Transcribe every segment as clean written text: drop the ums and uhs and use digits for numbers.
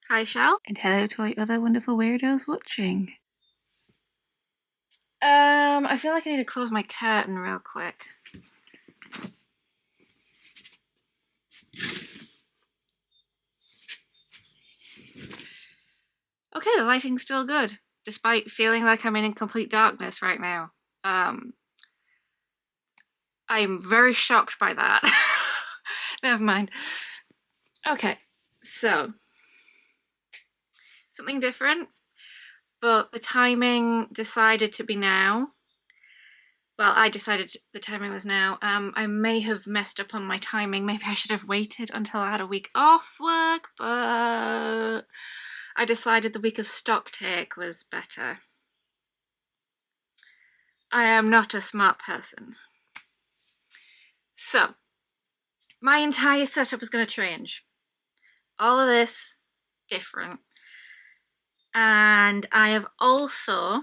Hi, Shell. And hello to all you other wonderful weirdos watching. I feel like I need to close my curtain real quick. Okay, the lighting's still good, despite feeling like I'm in complete darkness right now. I'm very shocked by that. Never mind. Okay, so something different, but the timing decided to be now. Well, I decided the timing was now. I may have messed up on my timing. Maybe I should have waited until I had a week off work, but I decided the week of stock take was better. I am not a smart person. So, my entire setup is going to change. All of this different. And I have also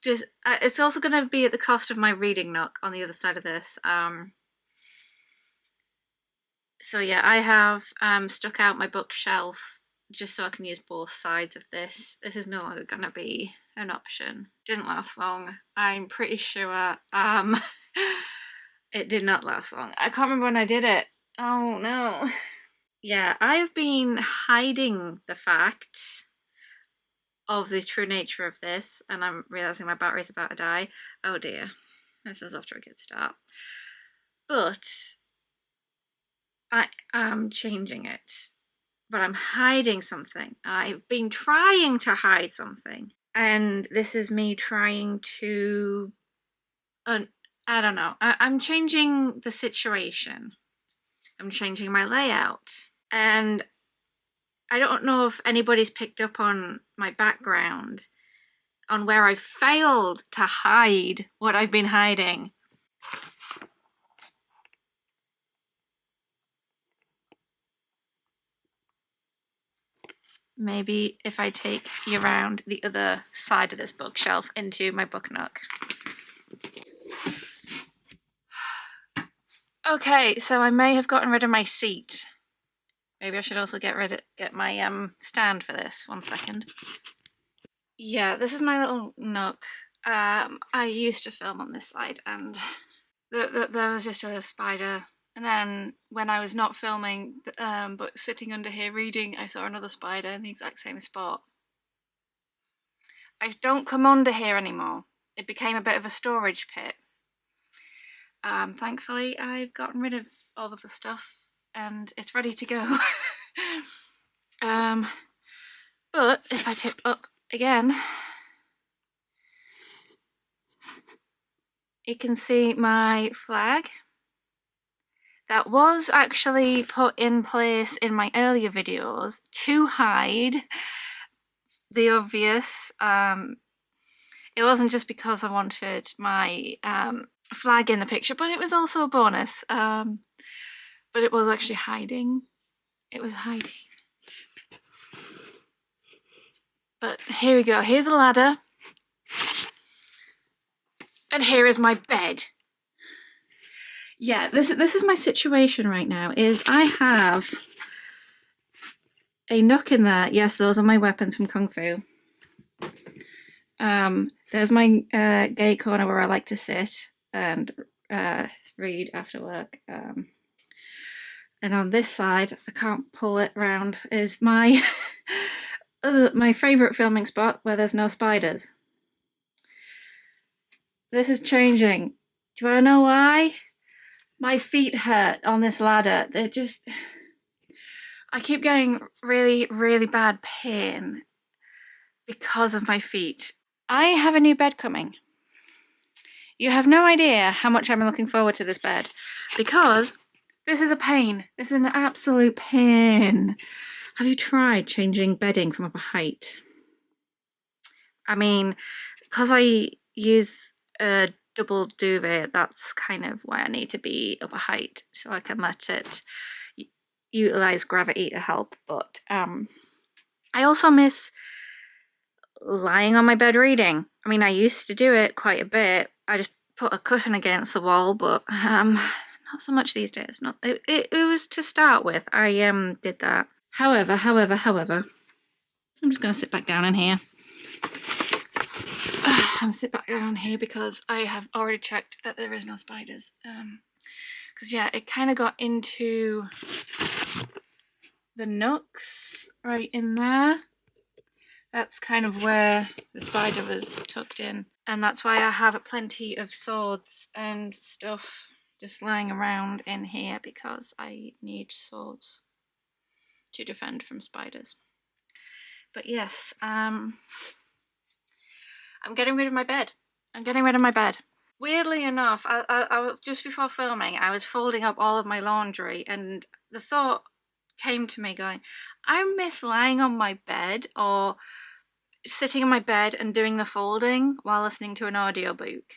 it's also going to be at the cost of my reading nook on the other side of this. So yeah, I have stuck out my bookshelf just so I can use both sides of this. This is no longer going to be an option. Didn't last long. I'm pretty sure it did not last long. I can't remember when I did it. Oh no. Yeah, I've been hiding the fact of the true nature of this, and I'm realising my battery's about to die. Oh dear, this is off to a good start. But I am changing it. But I'm hiding something. I've been trying to hide something. And this is me trying to... I don't know. I'm changing the situation. I'm changing my layout. And I don't know if anybody's picked up on my background, on where I failed to hide what I've been hiding. Maybe if I take you around the other side of this bookshelf into my book nook. Okay, so I may have gotten rid of my seat. Maybe I should also get my stand for this. 1 second. Yeah, this is my little nook. I used to film on this side, and there was just a spider. And then when I was not filming, but sitting under here reading, I saw another spider in the exact same spot. I don't come under here anymore. It became a bit of a storage pit. Thankfully, I've gotten rid of all of the stuff and it's ready to go. But if I tip up again, you can see my flag. That was actually put in place in my earlier videos to hide the obvious. It wasn't just because I wanted my flag in the picture, but it was also a bonus. But it was actually hiding. It was hiding. But here we go. Here's a ladder. And here is my bed. Yeah, this is my situation right now, is I have a nook in there. Yes, those are my weapons from Kung Fu. There's my gate corner where I like to sit and read after work. And on this side, I can't pull it round, is my my favourite filming spot where there's no spiders. This is changing. Do you want to know why? My feet hurt on this ladder. They're just... I keep getting really, really bad pain because of my feet. I have a new bed coming. You have no idea how much I'm looking forward to this bed, because this is a pain. This is an absolute pain. Have you tried changing bedding from up a height? I mean, because I use a double duvet, that's kind of why I need to be up a height, so I can let it utilize gravity to help. But I also miss lying on my bed reading. I mean, I used to do it quite a bit. I just put a cushion against the wall, but not so much these days. It was to start with. I did that. However, I'm just going to sit back down in here. I'm sit back down here because I have already checked that there is no spiders. Because yeah, it kind of got into the nooks right in there. That's kind of where the spider was tucked in, and that's why I have plenty of swords and stuff just lying around in here, because I need swords to defend from spiders. But yes, I'm getting rid of my bed. Weirdly enough, I just before filming, I was folding up all of my laundry, and the thought came to me going, I miss lying on my bed or sitting in my bed and doing the folding while listening to an audiobook.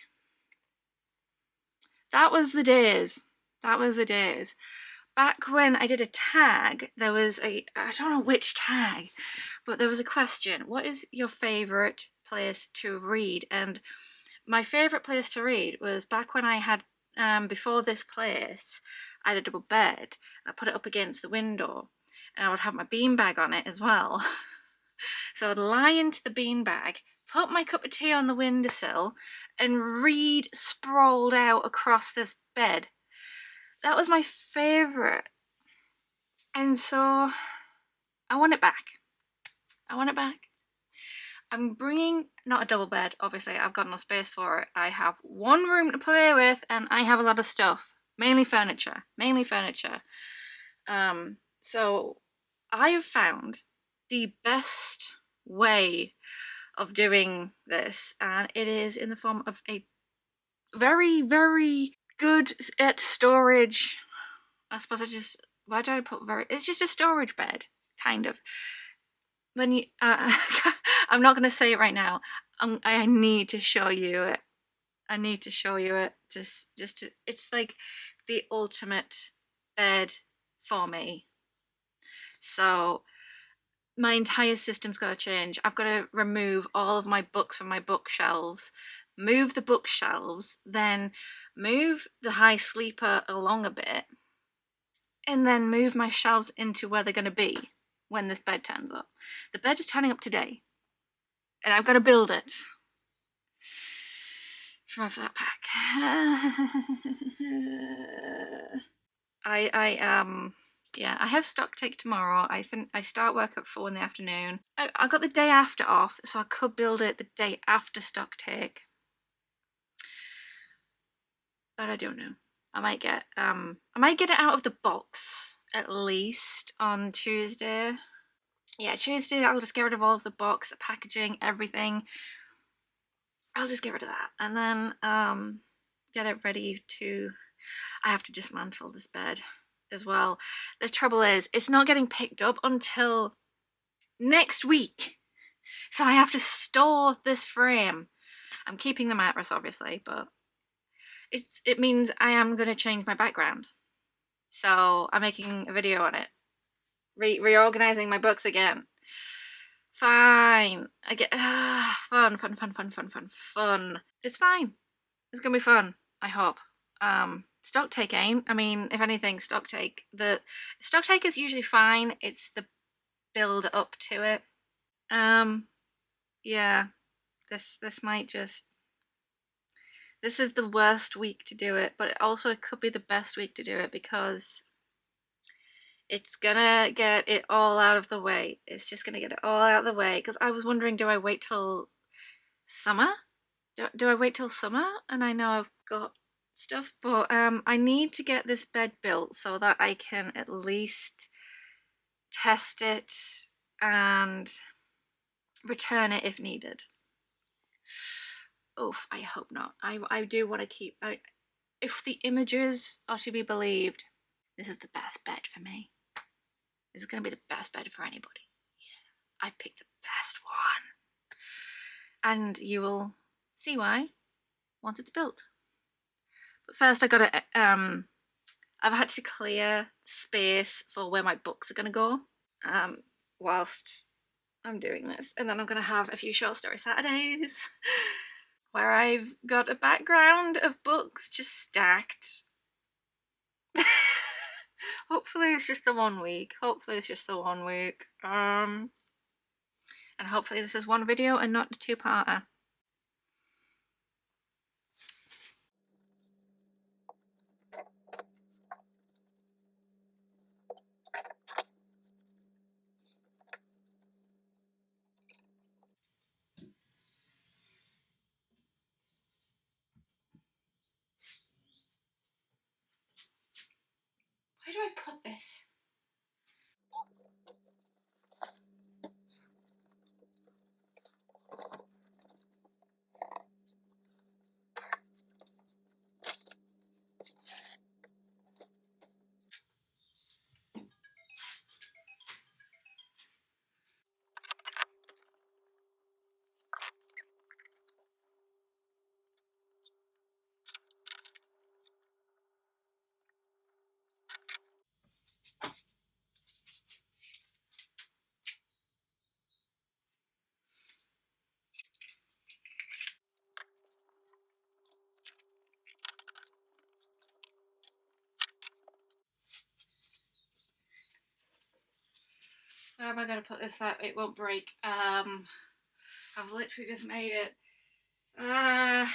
That was the days. Back when I did a tag, there was I don't know which tag, but there was a question: what is your favourite place to read? And my favourite place to read was back when I had, before this place, I had a double bed. I put it up against the window, and I would have my beanbag on it as well. So I'd lie into the beanbag, put my cup of tea on the windowsill, and read sprawled out across this bed. That was my favourite. And so I want it back. I'm bringing, not a double bed, obviously, I've got no space for it. I have one room to play with, and I have a lot of stuff. Mainly furniture. So I have found the best way of doing this, and it is in the form of a very, very good at storage. I suppose it's just, why did I put very, it's just a storage bed, kind of. When you, I'm not going to say it right now. I need to show you it. Just to, it's like the ultimate bed for me. So my entire system's got to change. I've got to remove all of my books from my bookshelves, move the bookshelves, then move the high sleeper along a bit, and then move my shelves into where they're going to be when this bed turns up. The bed is turning up today, and I've got to build it. Try for that pack. Yeah, I have stock take tomorrow. I start work at 4 in the afternoon. I got the day after off, so I could build it the day after stock take. But I don't know. I might get it out of the box at least on Tuesday. Yeah, Tuesday I'll just get rid of all of the box, the packaging, everything. I'll just get rid of that, and then get it ready to. I have to dismantle this bed as well. The trouble is, it's not getting picked up until next week, so I have to store this frame. I'm keeping the mattress, obviously, but it means I am going to change my background. So I'm making a video on it, reorganizing my books again. Fine. I get fun. It's fine. It's gonna be fun, I hope. Stock take ain't. I mean, if anything, the stock take is usually fine. It's the build up to it. Yeah. This might just, this is the worst week to do it, but it could be the best week to do it, because it's gonna get it all out of the way. It's just gonna get it all out of the way, because I was wondering, do I wait till summer? Do I wait till summer? And I know I've got stuff, but I need to get this bed built so that I can at least test it and return it if needed. Oof, I hope not. I do want to keep, if the images are to be believed, this is the best bed for me. This is going to be the best bed for anybody. Yeah, I picked the best one. And you will see why once it's built. But first I gotta, I've had to clear space for where my books are gonna go, whilst I'm doing this. And then I'm gonna have a few short story Saturdays where I've got a background of books just stacked. Hopefully it's just the 1 week. Hopefully it's just the 1 week. And hopefully this is one video and not a two-parter. Where do I put this? Where am I going to put this so it won't break? I've literally just made it. I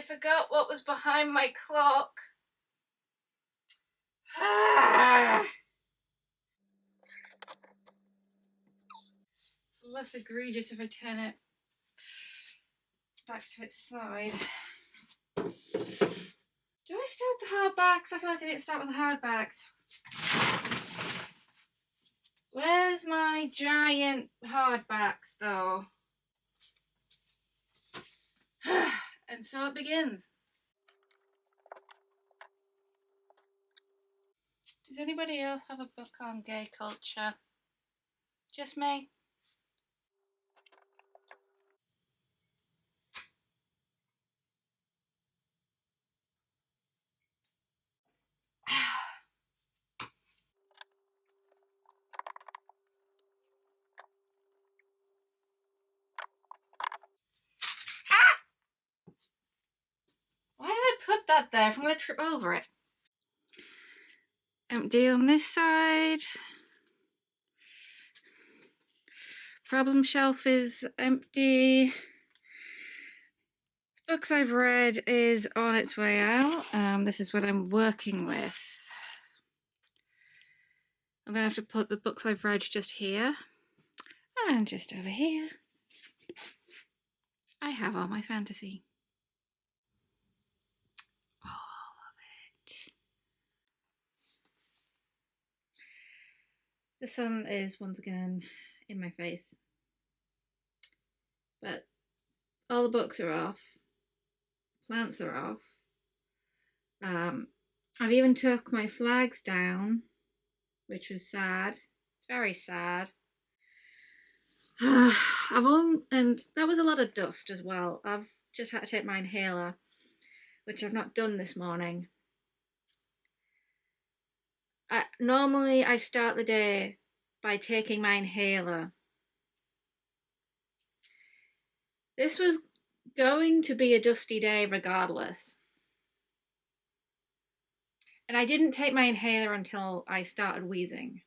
forgot what was behind my clock. It's less egregious if I turn it back to its side. Do I start with the hardbacks? I feel like I need to start with the hardbacks. Where's my giant hardbacks though? And so it begins. Does anybody else have a book on gay culture? Just me? Why did I put that there if I'm going to trip over it? Empty on this side. Problem shelf is empty. Books I've read is on its way out. This is what I'm working with. I'm going to have to put the books I've read just here. And just over here, I have all my fantasy. All of it. The sun is once again in my face. But all the books are off. Plants are off. I've even took my flags down, which was sad. It's very sad. And that was a lot of dust as well. I've just had to take my inhaler, which I've not done this morning. Normally I start the day by taking my inhaler. This was going to be a dusty day regardless. And I didn't take my inhaler until I started wheezing.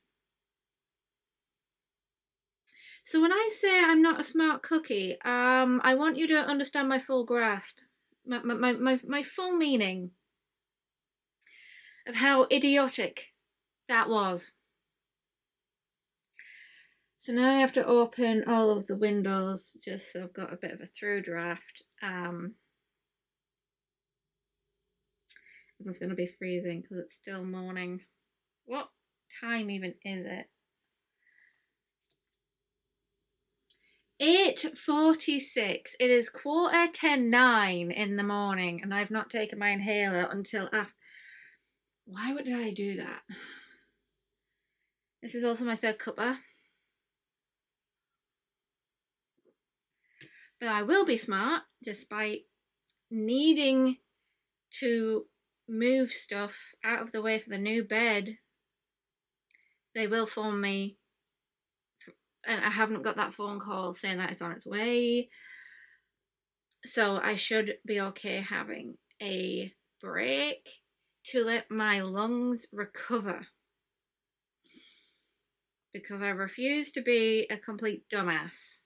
So when I say I'm not a smart cookie, I want you to understand my full grasp, my full meaning of how idiotic that was. So now I have to open all of the windows just so I've got a bit of a through draft. It's going to be freezing because it's still morning. What time even is it? 8:46. It is 9:15 in the morning and I've not taken my inhaler until after. Why did I do that? This is also my third cuppa. But I will be smart despite needing to move stuff out of the way for the new bed. They will phone me and I haven't got that phone call saying that it's on its way. So I should be okay having a break to let my lungs recover, because I refuse to be a complete dumbass.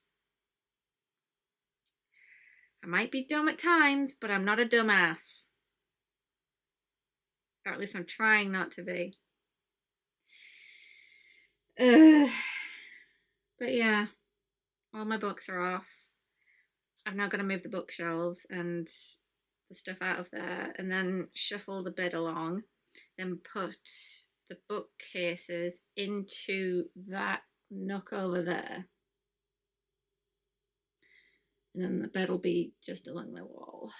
I might be dumb at times, but I'm not a dumbass. Or at least I'm trying not to be. But yeah, all my books are off. I'm now going to move the bookshelves and the stuff out of there, and then shuffle the bed along, then put the bookcases into that nook over there, and then the bed will be just along the wall.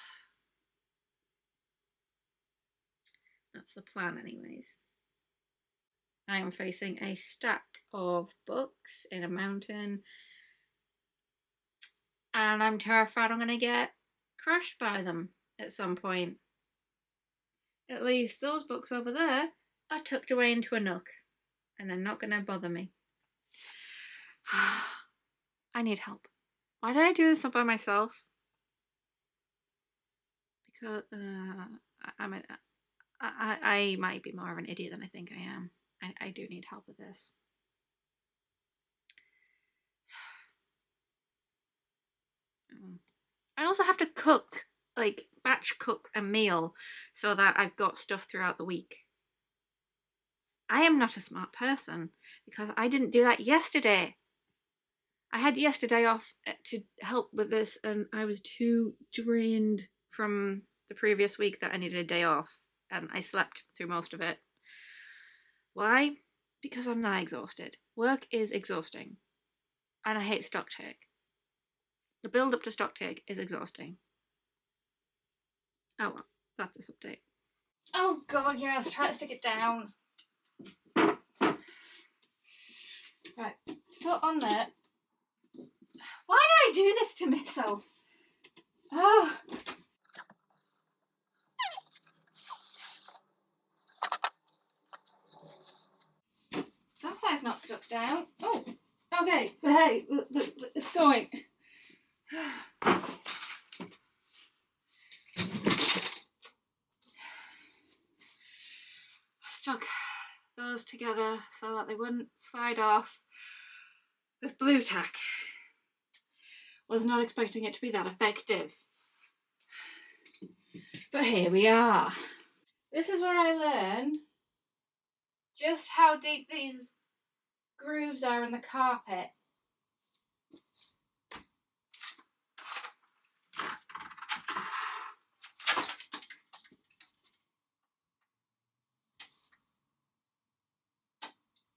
That's the plan anyways. I am facing a stack of books in a mountain, and I'm terrified I'm going to get crushed by them at some point. At least those books over there are tucked away into a nook, and they're not going to bother me. I need help. Why did I do this all by myself? Because I might be more of an idiot than I think I am. I do need help with this. I also have to cook, like batch cook a meal so that I've got stuff throughout the week. I am not a smart person because I didn't do that yesterday. I had yesterday off to help with this, and I was too drained from the previous week that I needed a day off, and I slept through most of it. Why? Because I'm that exhausted. Work is exhausting, and I hate stock take. The build up to stock take is exhausting. Oh well, that's this update. Oh god, yes, try to stick it down. Right, foot on there. Why did I do this to myself? Oh. That side's not stuck down. Oh, okay, but hey, it's going. I stuck those together so that they wouldn't slide off with blue tack. Was not expecting it to be that effective. But here we are. This is where I learn just how deep these grooves are in the carpet.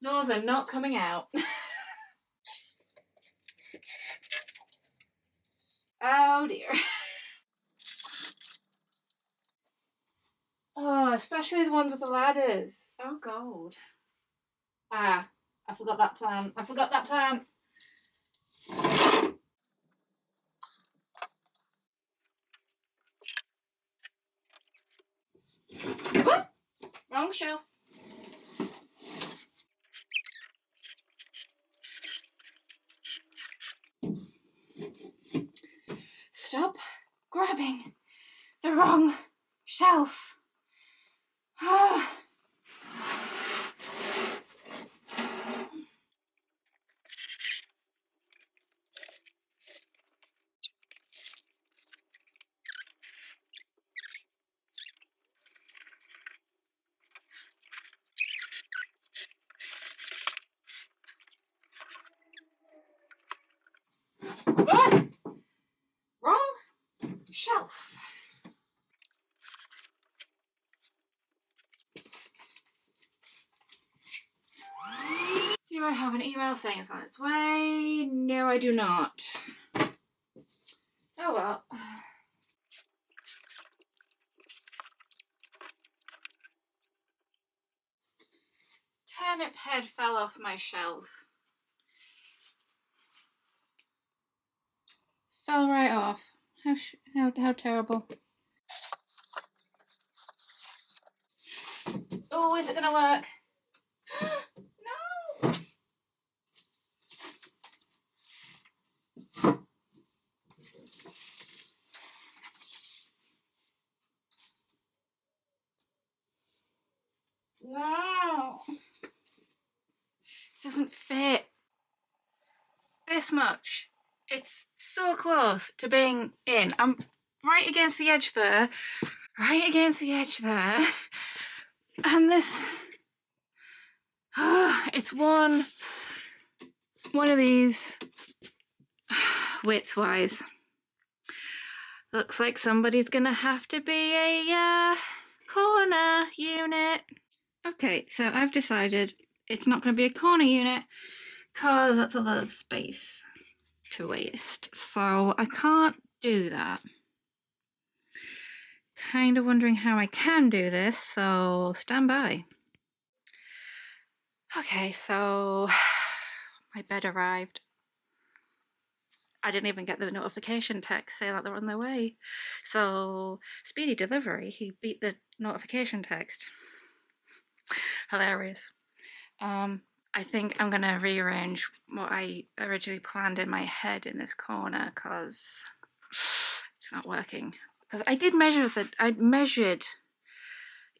Those are not coming out. Oh dear. Oh, especially the ones with the ladders. Oh god. Ah, I forgot that plan. I forgot that plan. What? Wrong shelf. Stop grabbing the wrong shelf. What? Wrong shelf. Do I have an email saying it's on its way? No, I do not. Oh well. Turnip head fell off my shelf. Fell right off. How terrible. Oh, is it gonna work? No! doesn't fit this much. It's so close to being in. I'm right against the edge there. Right against the edge there. And this... it's one of these width-wise. Looks like somebody's gonna have to be a corner unit. Okay, so I've decided it's not gonna be a corner unit because that's a lot of space to waste. So I can't do that. Kind of wondering how I can do this, so stand by. Okay, so my bed arrived. I didn't even get the notification text saying that they're on their way. So, speedy delivery, he beat the notification text. Hilarious. I think I'm gonna rearrange what I originally planned in my head in this corner because it's not working. Because I did measure I measured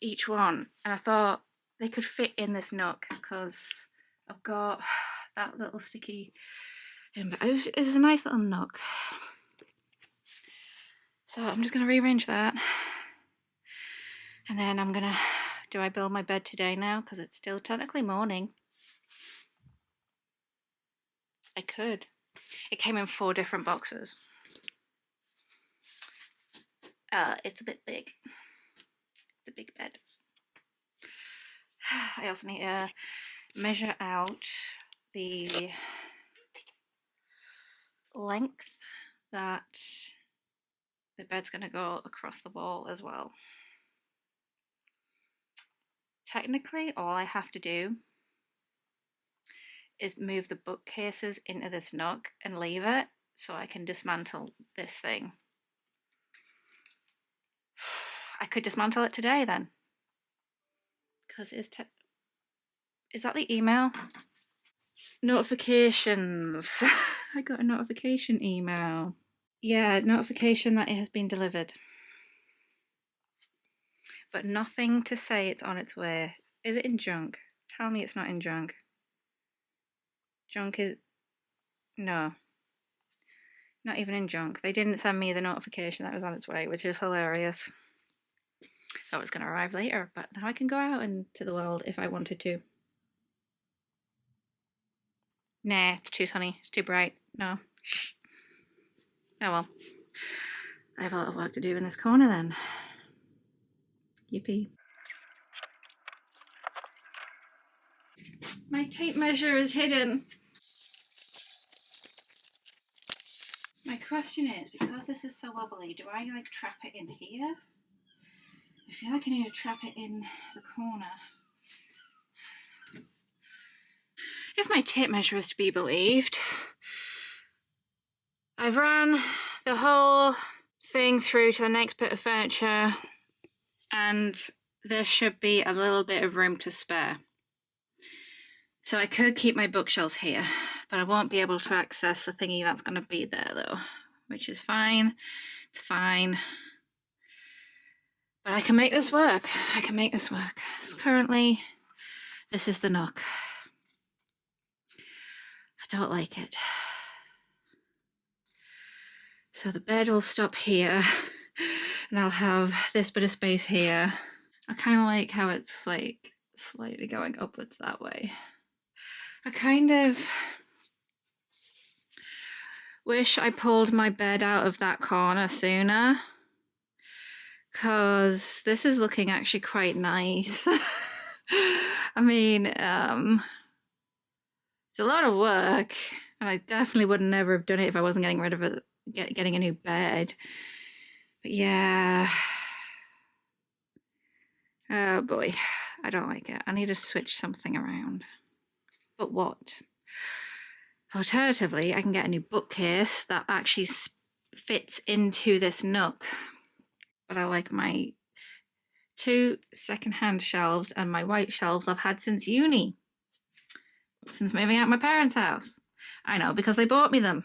each one and I thought they could fit in this nook because I've got that little sticky. It was a nice little nook. So I'm just gonna rearrange that. And then I'm gonna, do I build my bed today now? Because it's still technically morning. I could. It came in 4 different boxes. It's a bit big. It's a big bed. I also need to measure out the length that the bed's going to go across the wall as well. Technically, all I have to do is move the bookcases into this nook and leave it so I can dismantle this thing. I could dismantle it today then. Because is that the email? Notifications. I got a notification email. Yeah, notification that it has been delivered. But nothing to say it's on its way. Is it in junk? Tell me it's not in junk. Junk is... no. Not even in junk. They didn't send me the notification that it was on its way, which is hilarious. Thought it was going to arrive later, but now I can go out into the world if I wanted to. Nah, it's too sunny. It's too bright. No. Oh well. I have a lot of work to do in this corner then. Yippee. My tape measure is hidden. My question is, because this is so wobbly, do I like trap it in here? I feel like I need to trap it in the corner. If my tape measure is to be believed, I've run the whole thing through to the next bit of furniture and there should be a little bit of room to spare. So I could keep my bookshelves here, but I won't be able to access the thingy that's going to be there though, which is fine. It's fine. But I can make this work. I can make this work. So currently, this is the nook. I don't like it. So the bed will stop here and I'll have this bit of space here. I kind of like how it's like slightly going upwards that way. I kind of wish I pulled my bed out of that corner sooner because this is looking actually quite nice. I mean, it's a lot of work and I definitely would never have done it if I wasn't getting rid of it, getting a new bed. But yeah. Oh boy, I don't like it. I need to switch something around. But what? Alternatively, I can get a new bookcase that actually fits into this nook. But I like my 2 second-hand shelves and my white shelves I've had since uni. Since moving out of my parents' house. I know, because they bought me them.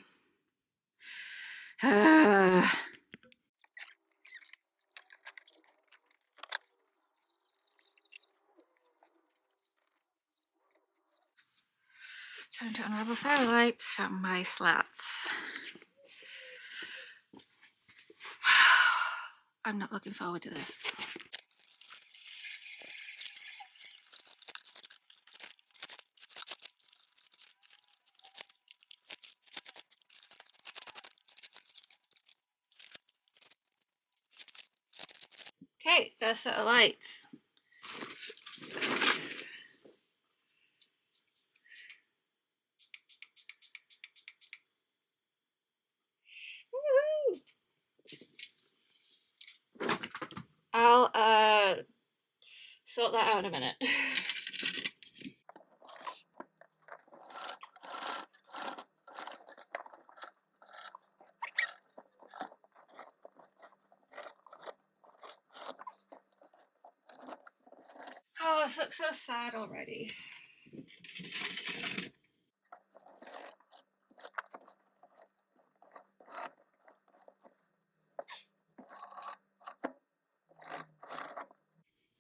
Time to unravel fairy lights from my slats. I'm not looking forward to this. Okay, first set of lights. Woohoo! I'll sort that out in a minute. Oh, this looks so sad already.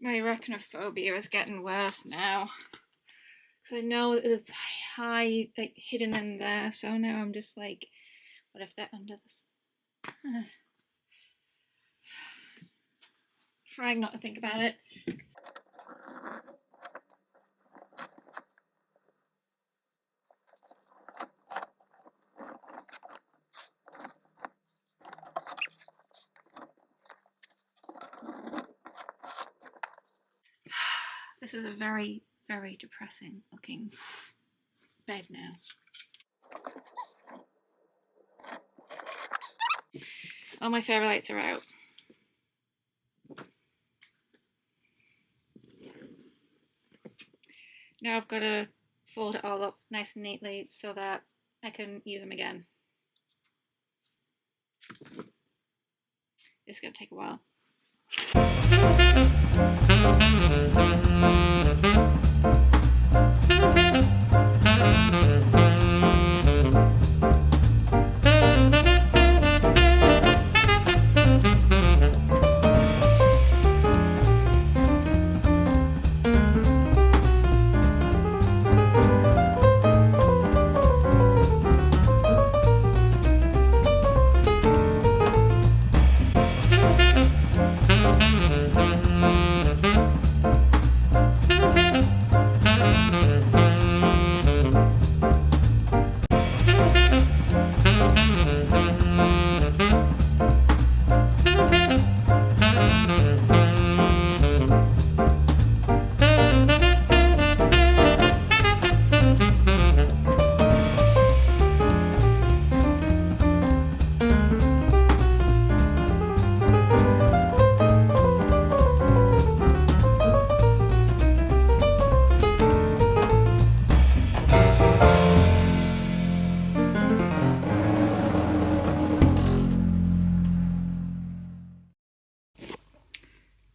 My arachnophobia is getting worse now. Because I know that there's high, like, hidden in there, so now I'm just like, what if they're under this? Trying not to think about it. This is a very, very depressing looking bed now. All my fairy lights are out. Now I've got to fold it all up nice and neatly so that I can use them again. It's going to take a while.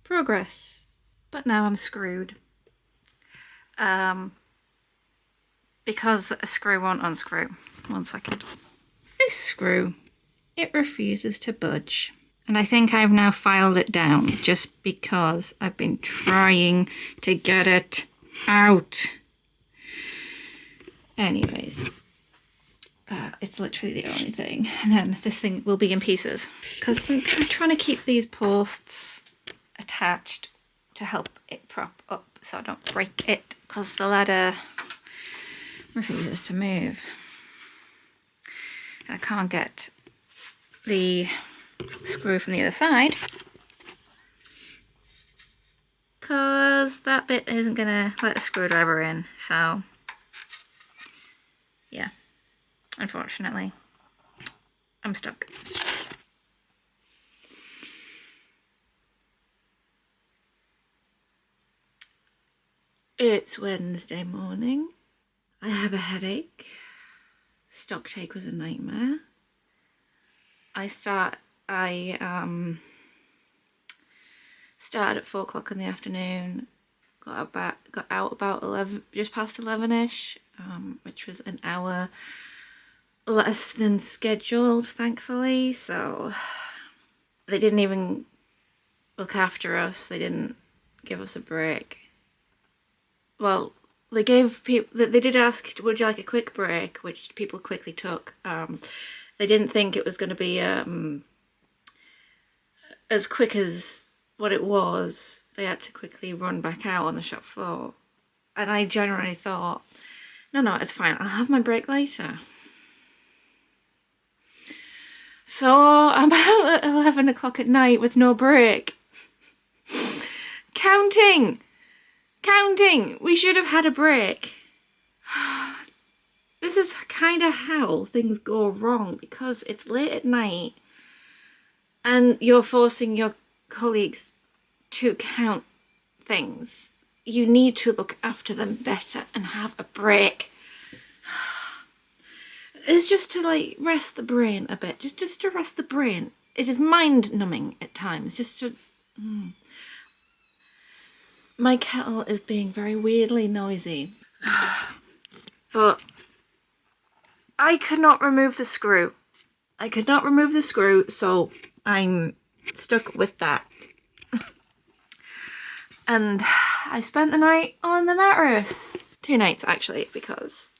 Progress, but now I'm screwed because a screw won't unscrew. 1 second. This screw, it refuses to budge, and I think I've now filed it down just because I've been trying to get it out. Anyways, it's literally the only thing, and then this thing will be in pieces because I'm kind of trying to keep these posts attached to help it prop up so I don't break it because the ladder refuses to move. And I can't get the screw from the other side because that bit isn't gonna let the screwdriver in, so yeah, unfortunately I'm stuck. It's Wednesday morning. I have a headache. Stock take was a nightmare. I started at 4 o'clock in the afternoon. Got out about 11, just past 11ish, which was an hour less than scheduled, thankfully. So they didn't even look after us. They didn't give us a break. Well, they gave people, they did ask, would you like a quick break, which people quickly took. They didn't think it was going to be as quick as what it was. They had to quickly run back out on the shop floor. And I generally thought, no, it's fine. I'll have my break later. So I'm out at 11 o'clock at night with no break. Counting. We should have had a break. This is kind of how things go wrong, because it's late at night and you're forcing your colleagues to count things. You need to look after them better and have a break. It's just to like rest the brain a bit, just to rest the brain. It is mind numbing at times, just to... My kettle is being very weirdly noisy. But I could not remove the screw. So I'm stuck with that. And I spent the night on the mattress. 2 nights actually, because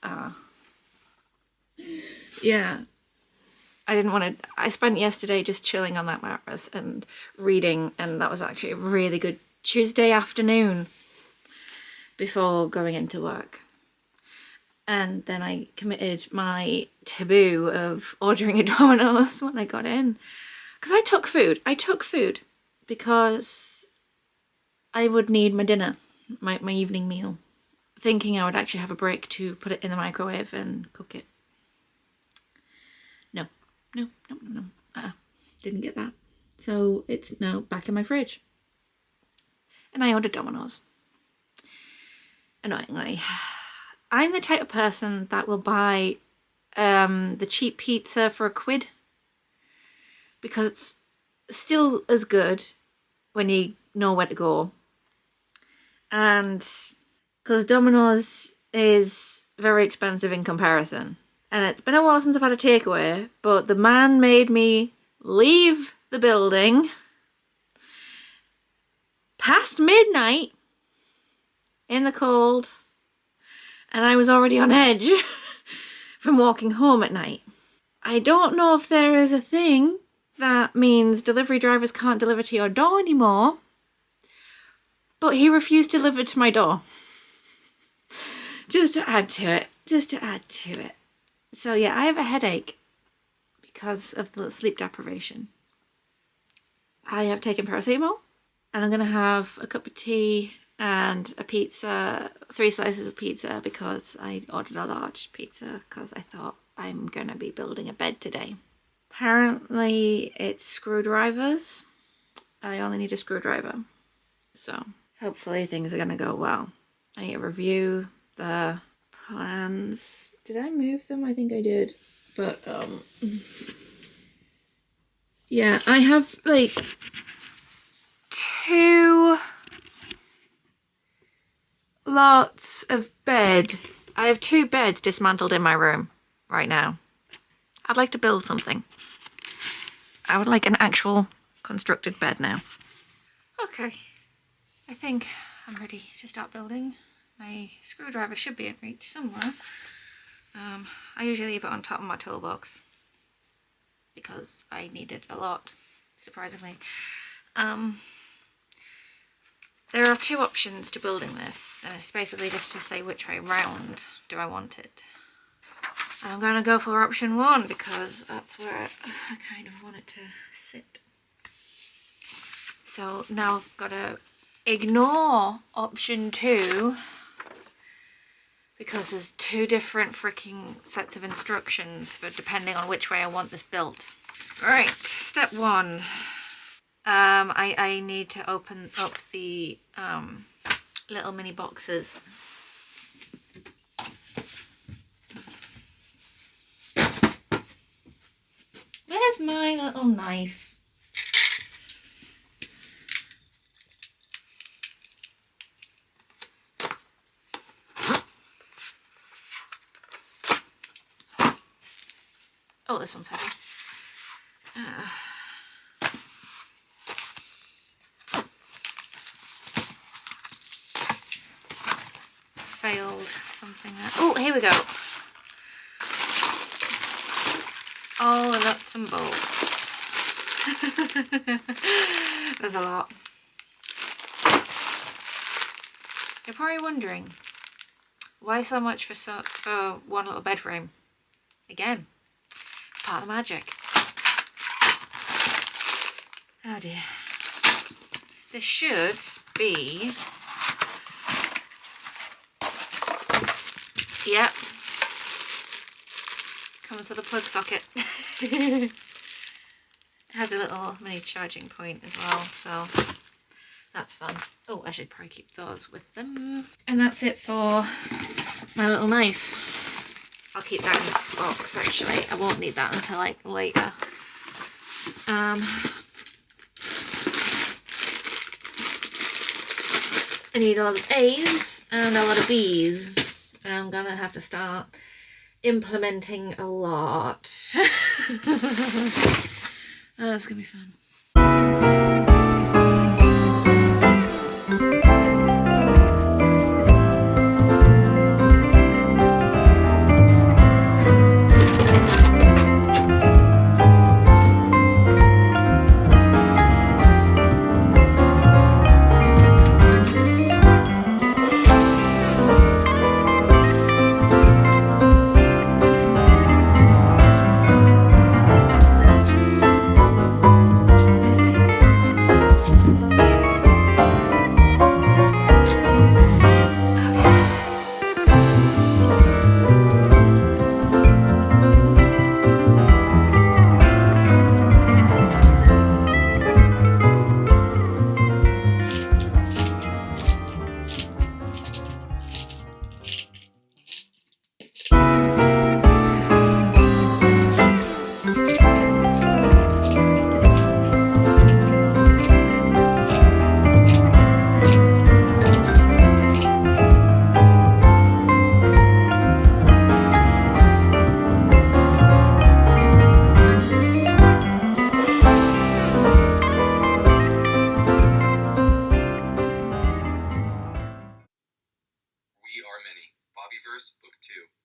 yeah, I spent yesterday just chilling on that mattress and reading, and that was actually a really good Tuesday afternoon before going into work. And then I committed my taboo of ordering a Domino's when I got in. Because I took food because I would need my dinner, my evening meal. Thinking I would actually have a break to put it in the microwave and cook it. No. Didn't get that. So it's now back in my fridge. And I ordered Domino's. Annoyingly. I'm the type of person that will buy the cheap pizza for £1 because it's still as good when you know where to go. And because Domino's is very expensive in comparison. And it's been a while since I've had a takeaway, but the man made me leave the building past midnight in the cold, and I was already on edge from walking home at night. I don't know if there is a thing that means delivery drivers can't deliver to your door anymore, but he refused to deliver to my door. Just to add to it. So yeah, I have a headache because of the sleep deprivation. I have taken paracetamol, and I'm gonna have a cup of tea and a pizza, 3 slices of pizza, because I ordered a large pizza because I thought I'm gonna be building a bed today. Apparently it's screwdrivers. I only need a screwdriver. So hopefully things are gonna go well. I need to review the plans. Did I move them? I think I did. But yeah, I have like 2 lots of bed. I have 2 beds dismantled in my room right now. I'd like to build something. I would like an actual constructed bed now. Okay, I think I'm ready to start building. My screwdriver should be in reach somewhere. I usually leave it on top of my toolbox because I need it a lot, surprisingly. There are 2 options to building this, and it's basically just to say which way round do I want it. And I'm going to go for option 1 because that's where I kind of want it to sit. So now I've got to ignore option 2 because there's 2 different freaking sets of instructions for depending on which way I want this built. Right, step 1. I need to open up the little mini boxes. Where's my little knife? Oh, this one's heavy. failed something there. Oh, here we go. All the nuts and bolts. There's a lot. You're probably wondering, why so much for one little bed frame? Again, part of the magic. Oh dear. This should be, yep, coming to the plug socket. It has a little mini charging point as well, so that's fun. Oh, I should probably keep those with them. And that's it for my little knife. I'll keep that in the box actually. I won't need that until like later. I need a lot of A's and a lot of B's. And I'm gonna have to start implementing a lot. Oh, it's gonna be fun.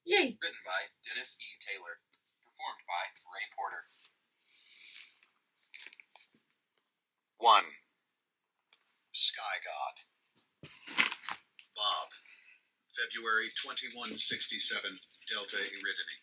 Yay! Written by Dennis E. Taylor. Performed by Ray Porter. 1. Sky God. Bob. February 2167, Delta Eridani.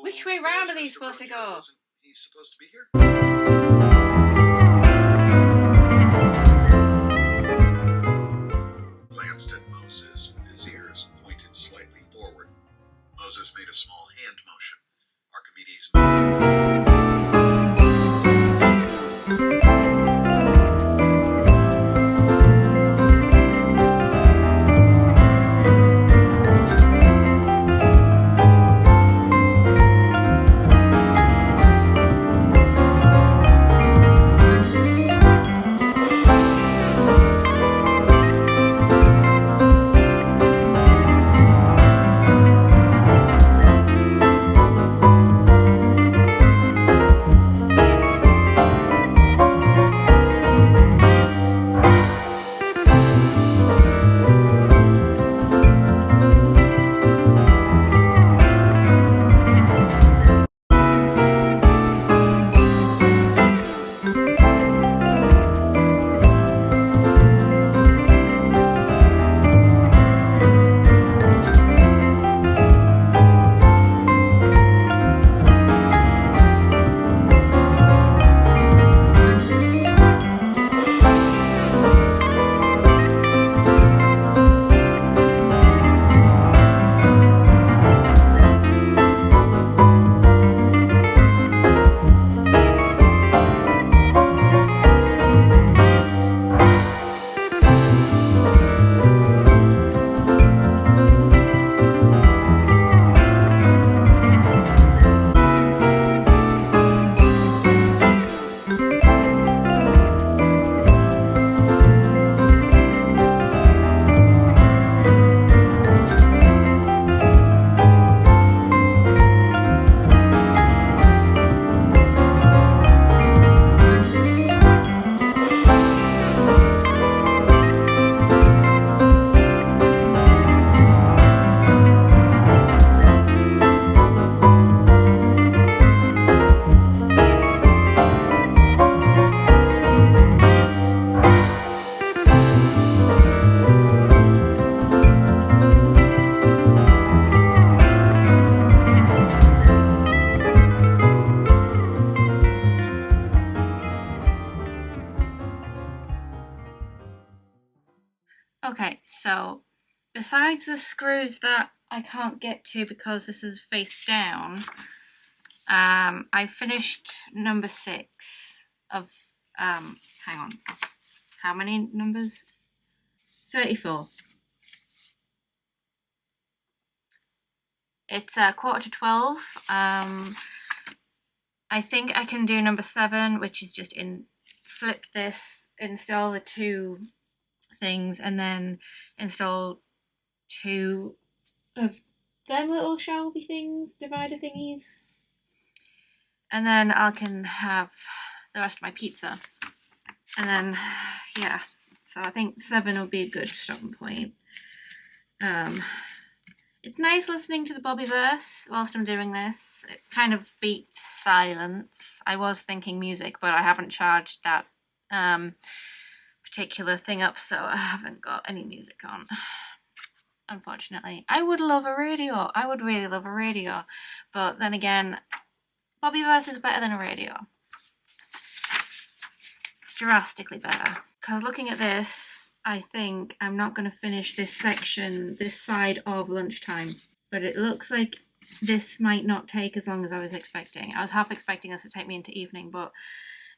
Which way round are these supposed to go? He's supposed to be here? Glanced at Moses with his ears pointed slightly forward. Moses made a small hand motion. Archimedes So besides the screws that I can't get to because this is face down, I finished number 6 of, hang on, how many numbers? 34. It's 11:45. I think I can do number 7, which is just flip this, install the 2 things, and then install 2 of them little shelvy things, divider thingies. And then I can have the rest of my pizza. And then, yeah, so I think 7 will be a good stopping point. It's nice listening to the Bobbyverse whilst I'm doing this. It kind of beats silence. I was thinking music, but I haven't charged that particular thing up, so I haven't got any music on, unfortunately. I would love a radio. I would really love a radio. But then again, Bobbyverse is better than a radio. Drastically better. Because looking at this, I think I'm not going to finish this section, this side of lunchtime. But it looks like this might not take as long as I was expecting. I was half expecting this to take me into evening, but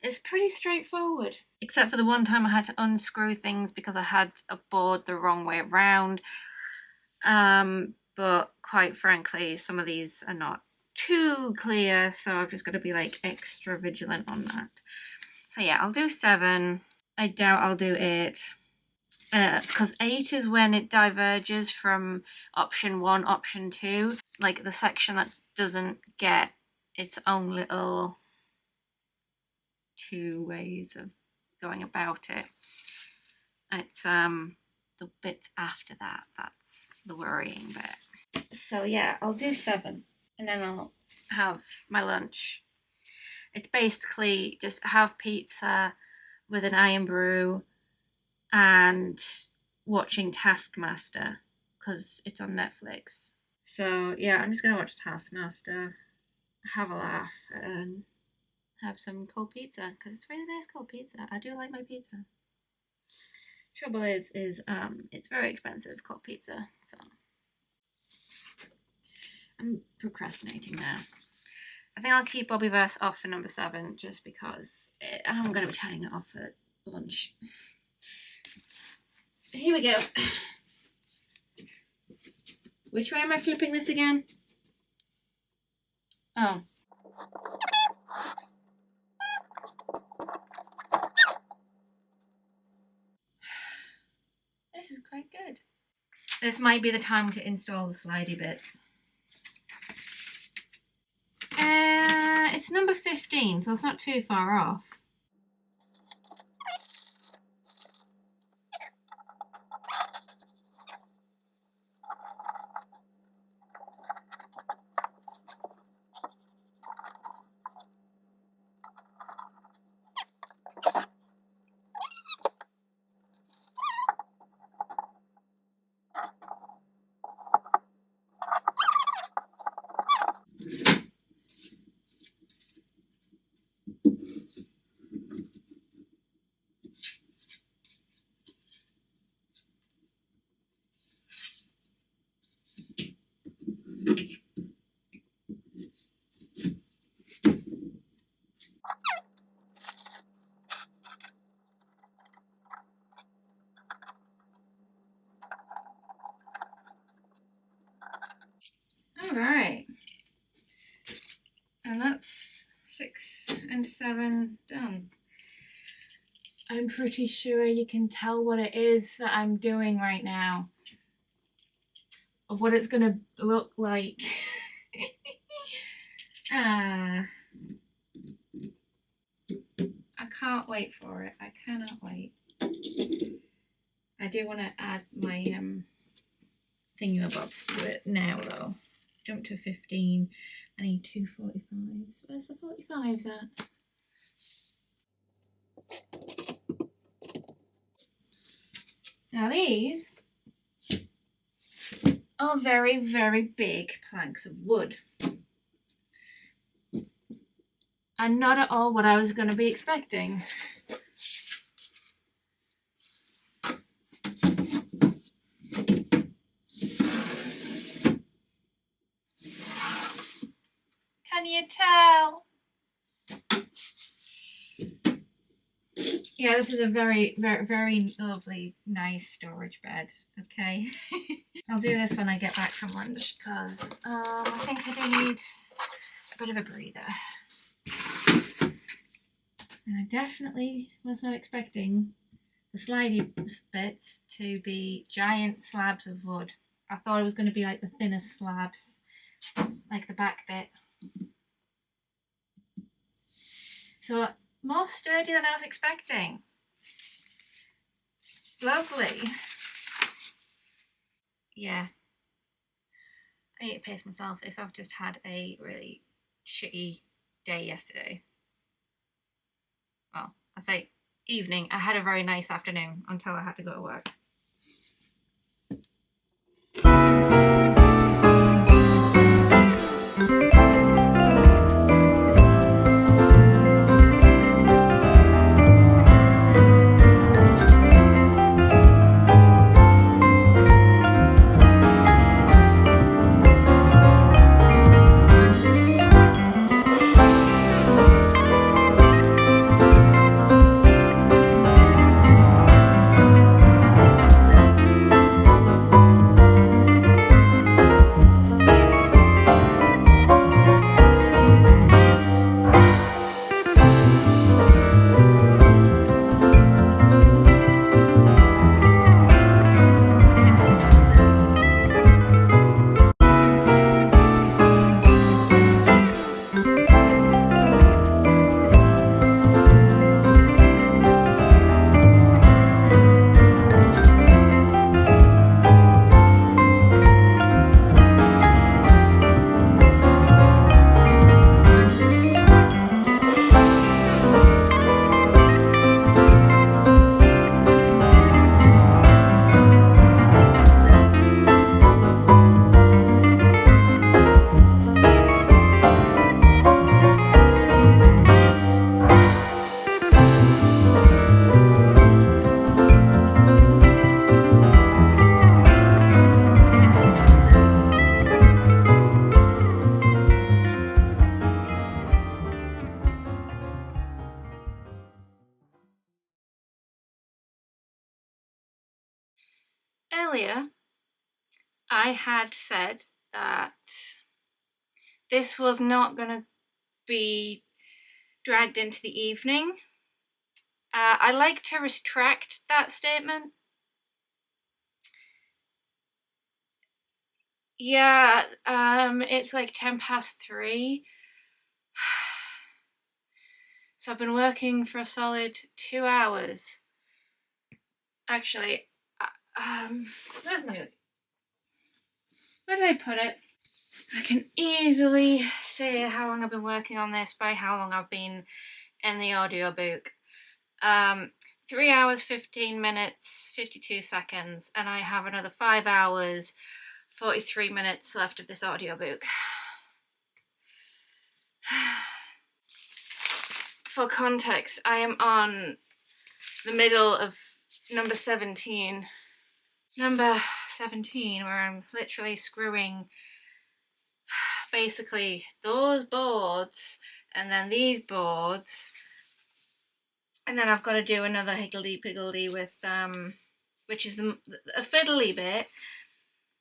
it's pretty straightforward. Except for the one time I had to unscrew things because I had a board the wrong way around. But quite frankly, some of these are not too clear, so I've just got to be like extra vigilant on that. So yeah, I'll do 7. I doubt I'll do 8. Because 8 is when it diverges from option 1, option 2. Like the section that doesn't get its own little 2 ways of going about it. It's the bit after that that's the worrying bit. So yeah, I'll do 7 and then I'll have my lunch. It's basically just have pizza with an Iron Brew and watching Taskmaster because it's on Netflix. So yeah, I'm just gonna watch Taskmaster, have a laugh, and have some cold pizza because it's really nice cold pizza. I do like my pizza. Trouble is it's very expensive cold pizza, so I'm procrastinating now. I think I'll keep Bobbyverse off for number 7 just because I'm going to be turning it off at lunch. Here we go. Which way am I flipping this again? Oh. This is quite good. This might be the time to install the slidey bits. It's number 15, so it's not too far off. Alright, and that's 6 and 7 done. I'm pretty sure you can tell what it is that I'm doing right now, of what it's gonna look like. I can't wait for it. I cannot wait. I do want to add my thingamabobs to it now though. Jump to 15. I need 2 45s. Where's the 45s at? Now these are very, very big planks of wood. And not at all what I was going to be expecting. you tell? Yeah, this is a very, very, very lovely, nice storage bed. Okay. I'll do this when I get back from lunch because I think I do need a bit of a breather. And I definitely was not expecting the slidey bits to be giant slabs of wood. I thought it was going to be like the thinnest slabs, like the back bit. So more sturdy than I was expecting. Lovely. Yeah. I need to pace myself if I've just had a really shitty day yesterday. Well, I say evening. I had a very nice afternoon until I had to go to work. Earlier, I had said that this was not going to be dragged into the evening. I'd like to retract that statement. Yeah, it's like 3:10. So I've been working for a solid 2 hours. Actually, where's my... Where did I put it? I can easily say how long I've been working on this by how long I've been in the audiobook. 3 hours, 15 minutes, 52 seconds, and I have another 5 hours, 43 minutes left of this audiobook. For context, I am on the middle of number 17. Number 17, where I'm literally screwing basically those boards and then these boards, and then I've got to do another higgledy-piggledy with which is a fiddly bit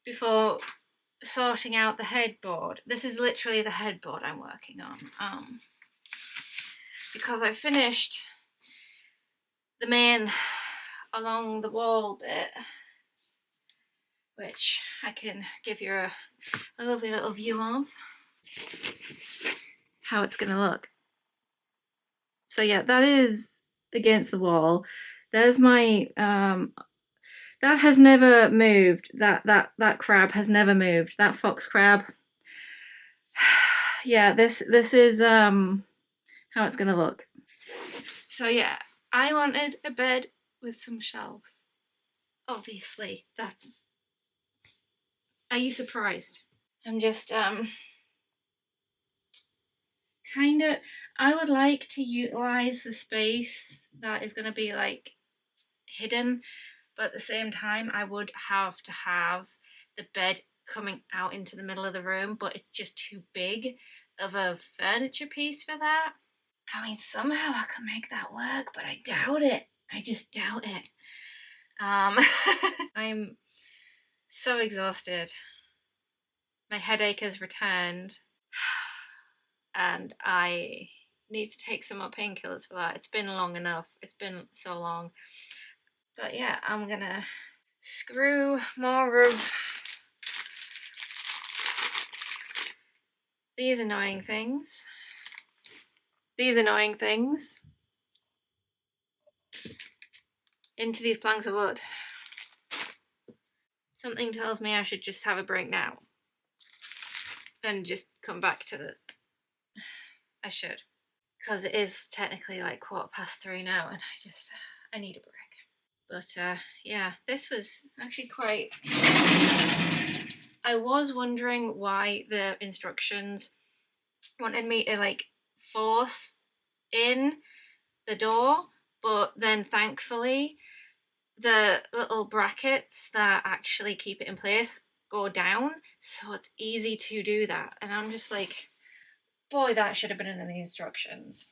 before sorting out the headboard. This is literally the headboard I'm working on, because I finished the main along the wall bit, which I can give you a lovely little view of how it's gonna look. So yeah, that is against the wall. There's my that has never moved. That crab has never moved. That fox crab. Yeah, this is how it's gonna look. So yeah, I wanted a bed with some shelves. Obviously, that's... Are you surprised? I'm just kind of... I would like to utilize the space that is gonna be like hidden, but at the same time I would have to have the bed coming out into the middle of the room, but it's just too big. of a furniture piece for that. I mean, somehow I could make that work, but I doubt it. I just doubt it. I'm so exhausted. My headache has returned, and I need to take some more painkillers for that. It's been long enough. It's been so long. But yeah, I'm gonna screw more of these annoying things into these planks of wood. Something tells me I should just have a break now and just come back to the... I should, because it is technically like 3:15 now, and I need a break. But yeah, this was actually quite... I was wondering why the instructions wanted me to like force in the door, but then thankfully the little brackets that actually keep it in place go down, so it's easy to do that. And I'm just like, boy, that should have been in the instructions.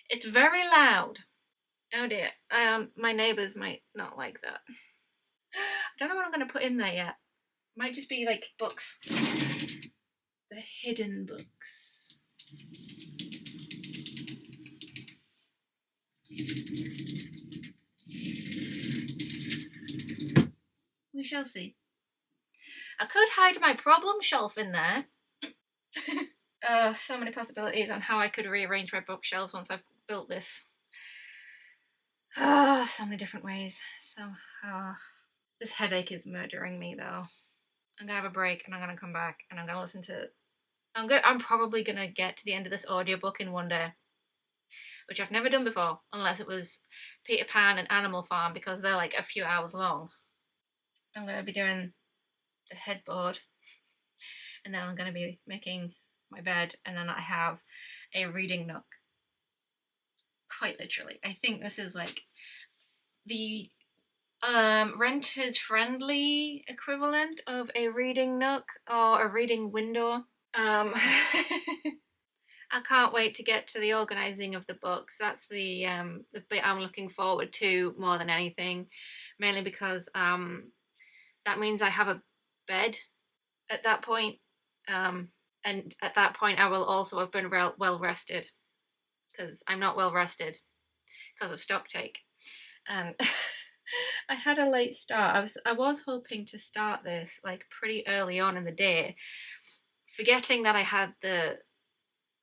It's very loud. Oh dear. My neighbours might not like that. I don't know what I'm going to put in there yet. Might just be like books. The hidden books. We shall see. I could hide my problem shelf in there. So many possibilities on how I could rearrange my bookshelves once I've built this. So many different ways. So, this headache is murdering me though. I'm gonna have a break and I'm gonna come back and I'm gonna listen to... I'm probably gonna get to the end of this audiobook in one day, which I've never done before, unless it was Peter Pan and Animal Farm, because they're like a few hours long. I'm gonna be doing the headboard, and then I'm gonna be making my bed, and then I have a reading nook. Quite literally. I think this is like the renters friendly equivalent of a reading nook or a reading window. I can't wait to get to the organising of the books. That's the bit I'm looking forward to more than anything, mainly because that means I have a bed at that point, and at that point I will also have been well rested, because I'm not well rested because of stock take. And I had a late start. I was hoping to start this like pretty early on in the day, forgetting that I had the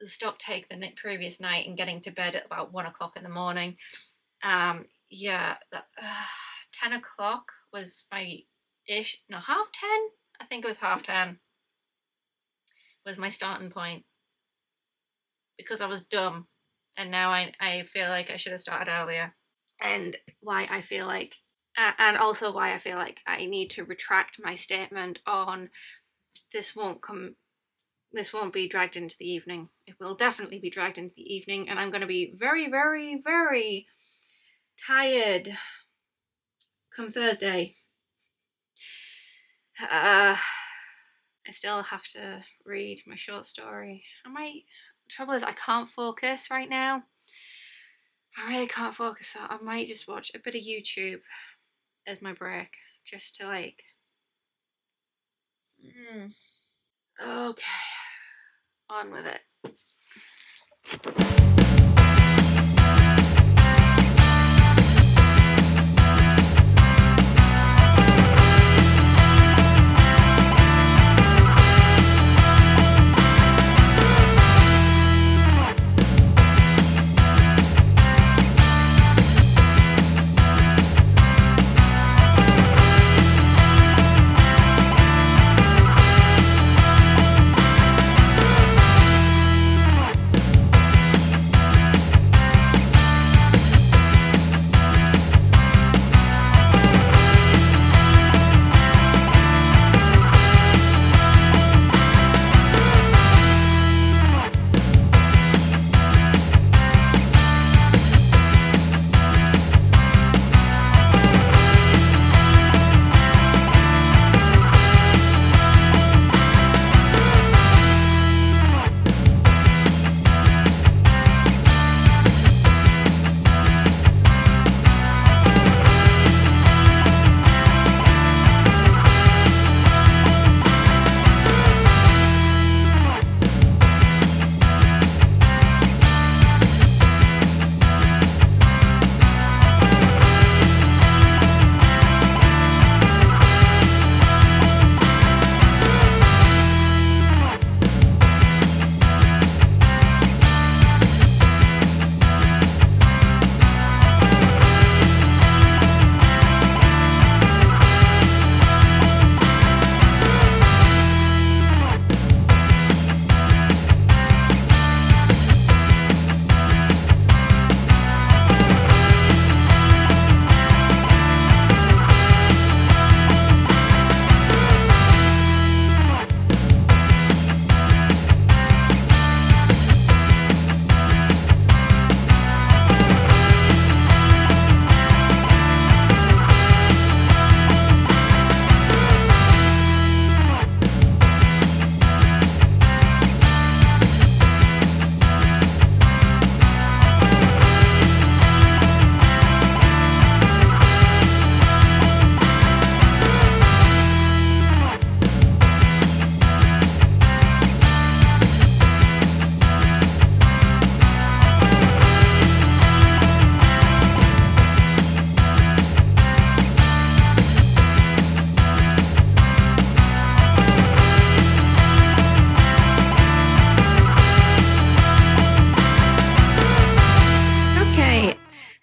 stock take the previous night and getting to bed at about 1 o'clock in the morning. 10 o'clock was my ish, no, 10:30. I think it was 10:30 was my starting point, because I was dumb, and now I feel like I should have started earlier. And why I feel like, and also why I feel like I need to retract my statement on this won't be dragged into the evening. It will definitely be dragged into the evening, and I'm going to be very, very, very tired come Thursday. I still have to read my short story. The trouble is I can't focus right now. I really can't focus, so I might just watch a bit of YouTube as my break, just to like... Okay, on with it.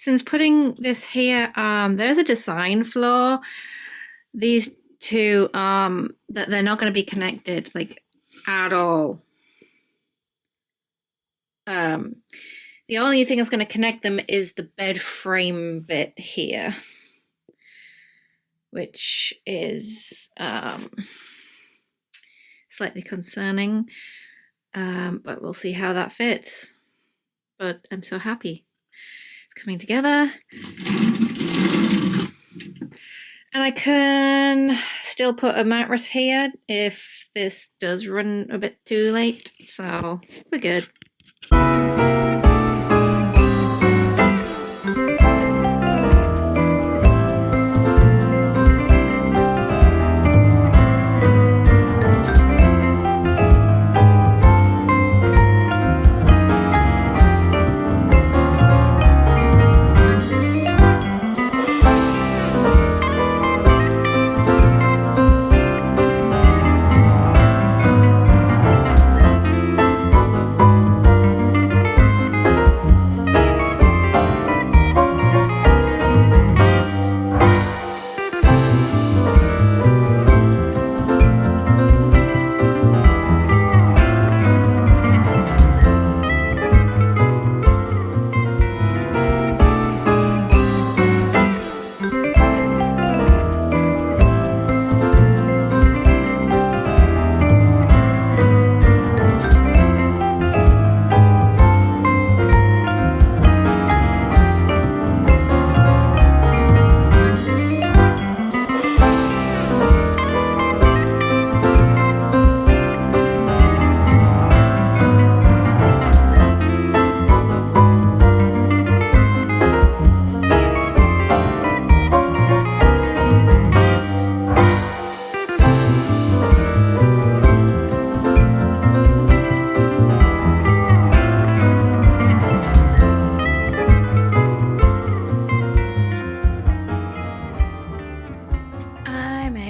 since putting this here, there's a design flaw. These two, that they're not going to be connected like at all. The only thing that's going to connect them is the bed frame bit here, which is slightly concerning, but we'll see how that fits. But I'm so happy it's coming together, and I can still put a mattress here if this does run a bit too late, so we're good.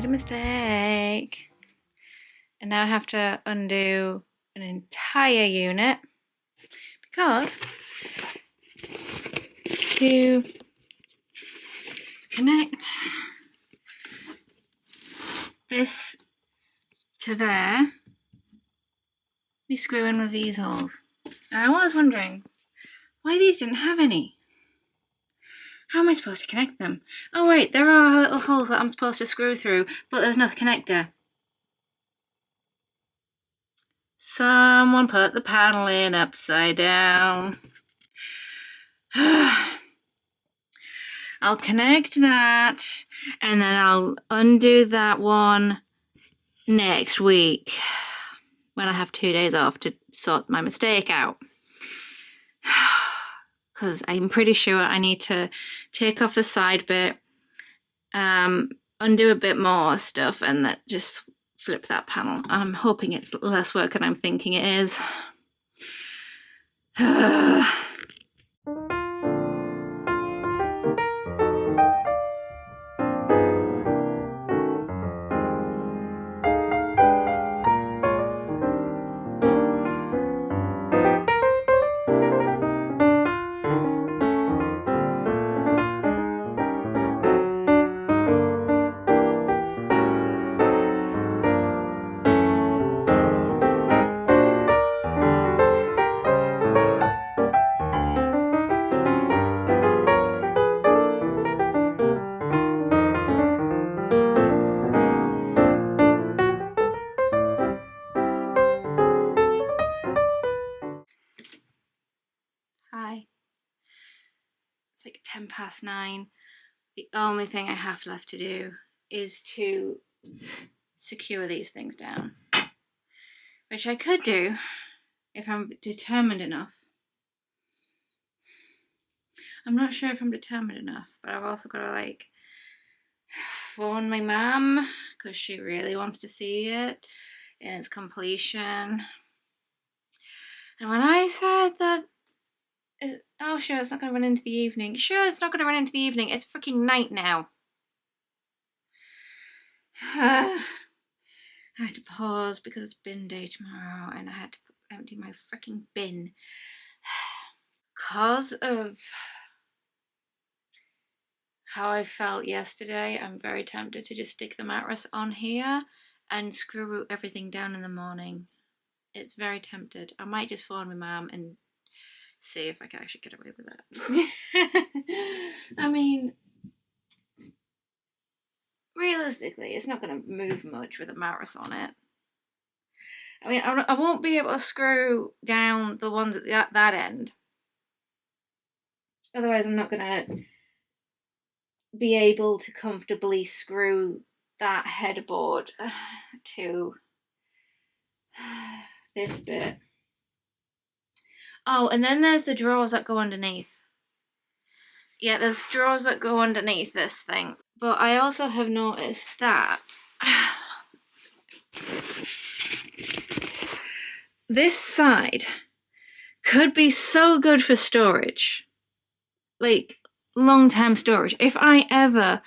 Mistake. And now I have to undo an entire unit because to connect this to there, we screw in with these holes. And I was wondering why these didn't have any. How am I supposed to connect them? Oh wait, there are little holes that I'm supposed to screw through, but there's no connector. Someone put the panel in upside down. I'll connect that and then I'll undo that one next week when I have 2 days off to sort my mistake out. Because I'm pretty sure I need to take off the side bit, undo a bit more stuff, and that just flip that panel. I'm hoping it's less work than I'm thinking it is. Hi. It's like 9:10. The only thing I have left to do is to secure these things down, which I could do if I'm determined enough. I'm not sure if I'm determined enough, but I've also got to like phone my mum because she really wants to see it in its completion. And when I said that, oh sure, it's not going to run into the evening. Sure, it's not going to run into the evening. It's freaking night now. I had to pause because it's bin day tomorrow and I had to empty my freaking bin. Cause of how I felt yesterday, I'm very tempted to just stick the mattress on here and screw everything down in the morning. It's very tempted. I might just phone my mum and see if I can actually get away with that. I mean, realistically, it's not going to move much with a mattress on it. I mean, I won't be able to screw down the ones at that end. Otherwise, I'm not going to be able to comfortably screw that headboard to this bit. Oh, and then there's the drawers that go underneath. Yeah, there's drawers that go underneath this thing. But I also have noticed that this side could be so good for storage. Like, long-term storage. If I ever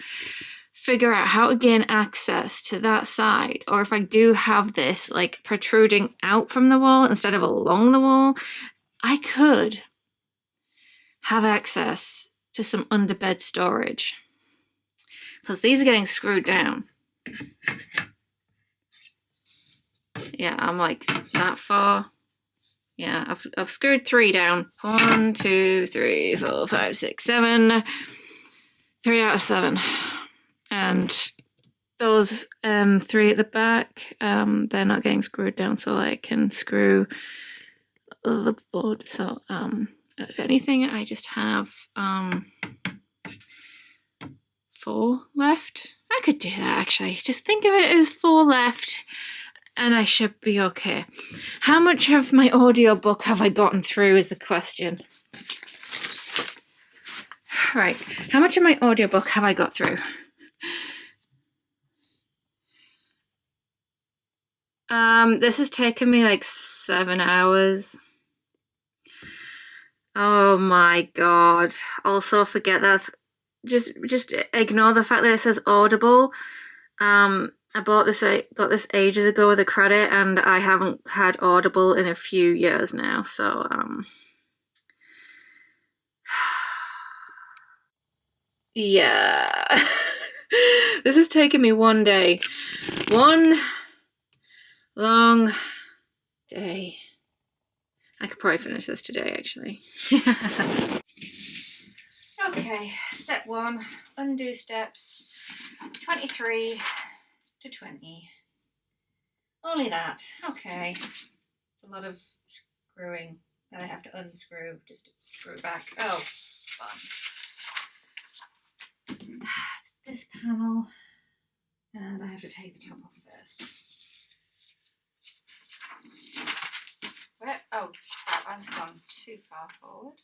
figure out how to gain access to that side, or if I do have this like protruding out from the wall instead of along the wall, I could have access to some underbed storage, because these are getting screwed down. Yeah, I'm like that far. Yeah, I've screwed 3 down. 1, 2, 3, 4, 5, 6, 7. 3 out of 7. And those 3 at the back, they're not getting screwed down, so I can screw the board. So if anything, I just have 4 left. I could do that actually. Just think of it as 4 left. And I should be okay. How much of my audiobook have I gotten through is the question. Right, how much of my audiobook have I got through? This has taken me like 7 hours. Oh my god. Also forget that. Just ignore the fact that it says Audible. I got this ages ago with a credit, and I haven't had Audible in a few years now, so yeah. This has taken me one day. One long day. I could probably finish this today, actually. Okay, step 1, undo steps 23 to 20. Only that. Okay. It's a lot of screwing that I have to unscrew just to screw it back. Oh, fun. It's this panel, and I have to take the top off first. Where? Oh crap, I've gone too far forward.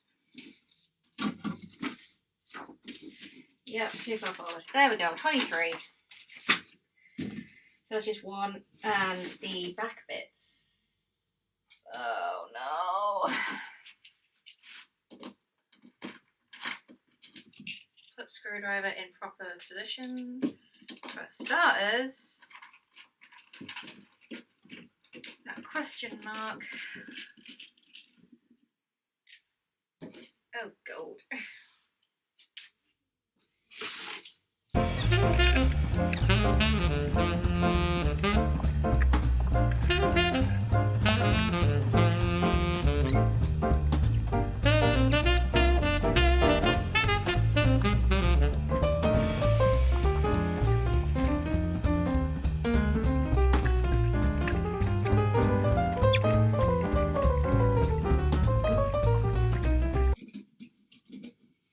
Yep, too far forward. There we go, 23. So it's just 1, and the back bits. Oh no. Put screwdriver in proper position. For starters, that question mark. Oh, gold.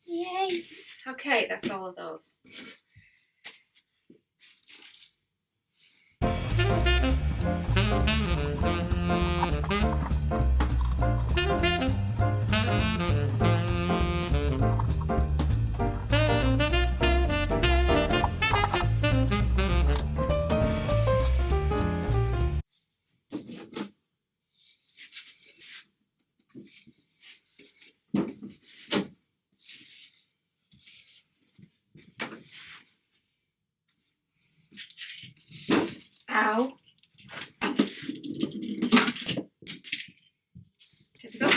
Yay! Okay, that's all of those. Ow. Typical.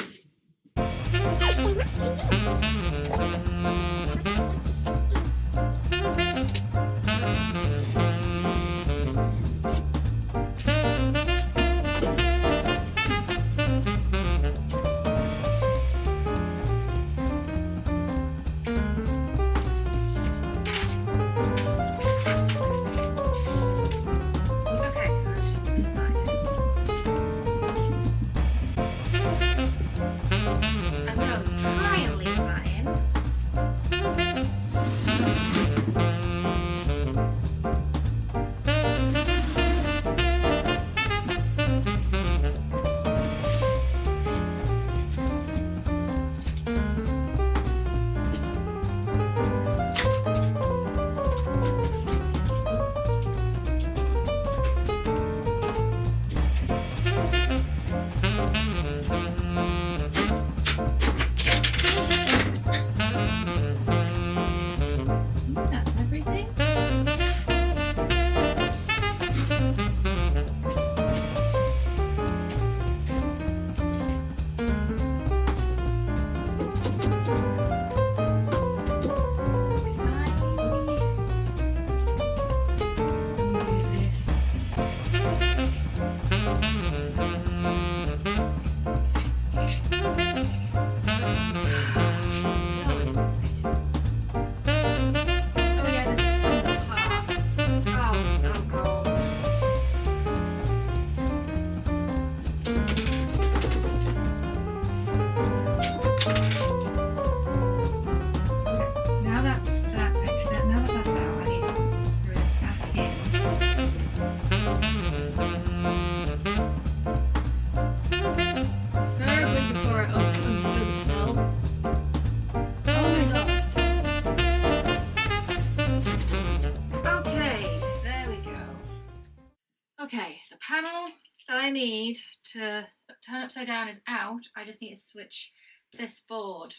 panel that I need to turn upside down is out. I just need to switch this board.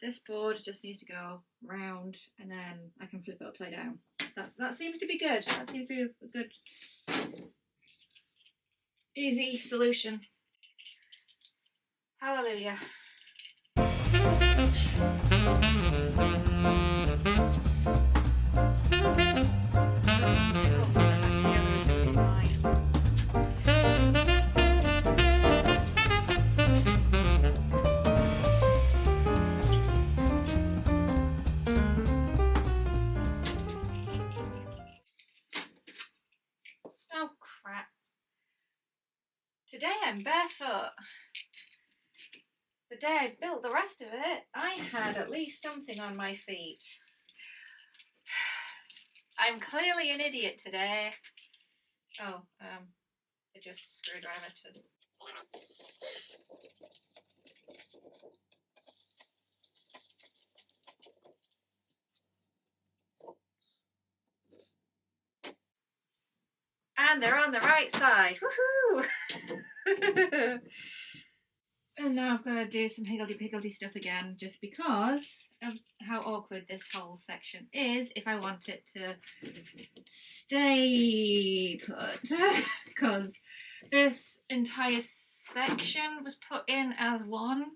This board just needs to go round and then I can flip it upside down. That seems to be good. That seems to be a good, easy solution. Hallelujah. Oh crap. Today I'm barefoot. The day I built the rest of it, I had at least something on my feet. I'm clearly an idiot today. Oh, adjust screwdriver to... And they're on the right side. Woohoo! And now I've got to do some higgledy-piggledy stuff again, just because of how awkward this whole section is if I want it to stay put. Because this entire section was put in as one,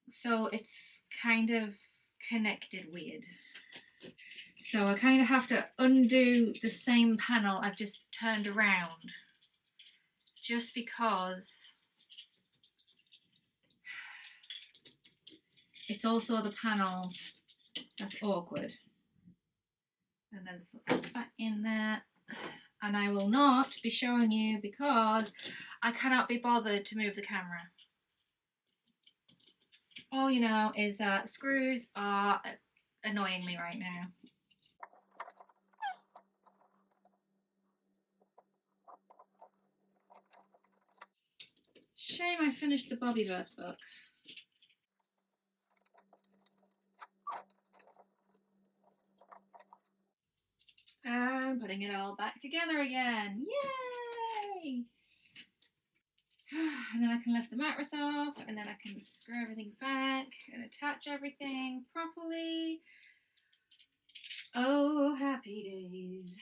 so it's kind of connected weird. So I kind of have to undo the same panel I've just turned around, just because it's also the panel that's awkward. And then slip back in there. And I will not be showing you because I cannot be bothered to move the camera. All you know is that screws are annoying me right now. Shame I finished the Bobbyverse book. And putting it all back together again. Yay! And then I can lift the mattress off, and then I can screw everything back and attach everything properly. Oh, happy days.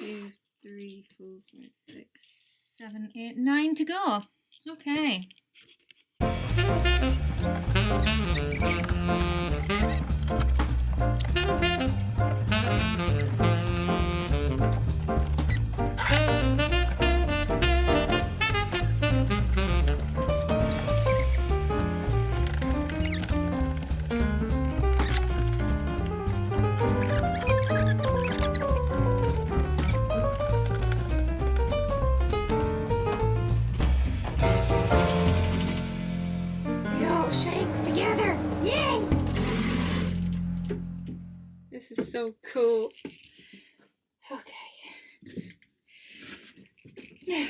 2, 3, 4, 5, 6, 7, 8, 9 to go. Okay. This is so cool. Okay. Now.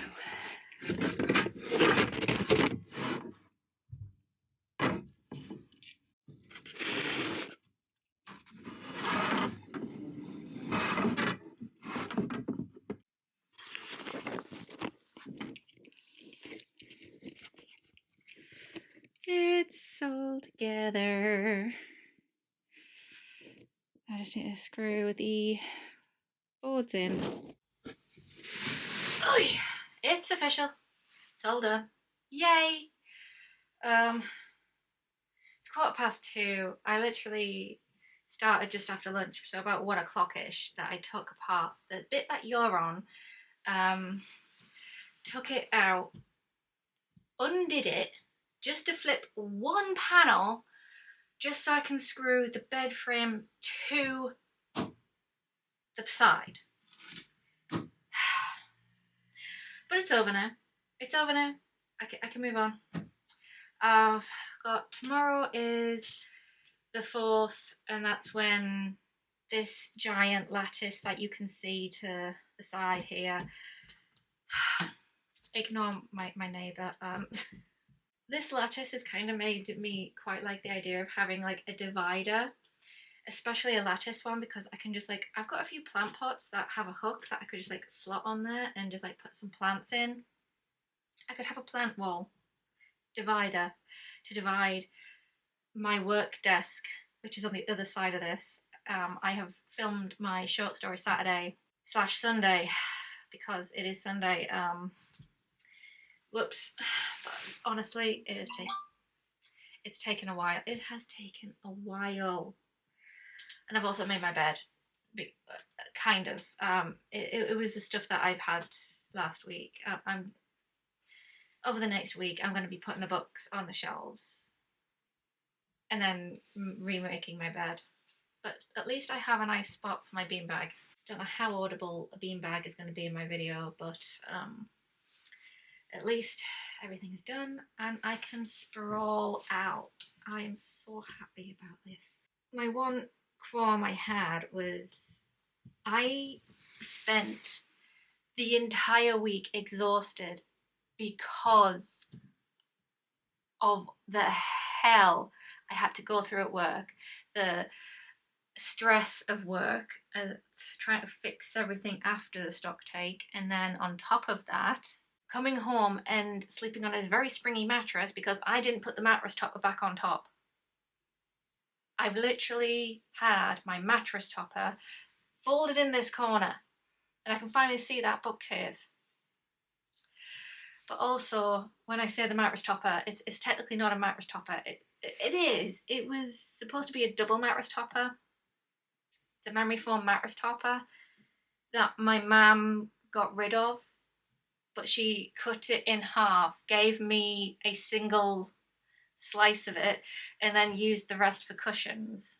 It's all together. I just need to screw the boards in. Oh yeah, it's official. It's all done. Yay! It's 2:15. I literally started just after lunch, so about 1 o'clock-ish, that I took apart the bit that you're on, took it out, undid it, just to flip one panel, just so I can screw the bed frame to the side. But it's over now. It's over now. I can move on. I've got tomorrow is the 4th, and that's when this giant lattice that you can see to the side here. Ignore my neighbour. This lattice has kind of made me quite like the idea of having like a divider, especially a lattice one, because I can just like, I've got a few plant pots that have a hook that I could just like slot on there and just like put some plants in. I could have a plant wall divider to divide my work desk, which is on the other side of this. I have filmed my short story Saturday/Sunday because it is Sunday. Whoops. But honestly, it's taken a while. It has taken a while. And I've also made my bed, kind of. It was the stuff that I've had last week. Over the next week, I'm going to be putting the books on the shelves and then remaking my bed. But at least I have a nice spot for my beanbag. Don't know how audible a beanbag is going to be in my video, but at least everything's done and I can sprawl out. I am so happy about this. My one qualm I had was I spent the entire week exhausted because of the hell I had to go through at work, the stress of work, trying to fix everything after the stock take, and then on top of that, coming home and sleeping on a very springy mattress because I didn't put the mattress topper back on top. I've literally had my mattress topper folded in this corner, and I can finally see that bookcase. But also, when I say the mattress topper, it's technically not a mattress topper. It is. It was supposed to be a double mattress topper. It's a memory foam mattress topper that my mum got rid of, but she cut it in half, gave me a single slice of it, and then used the rest for cushions.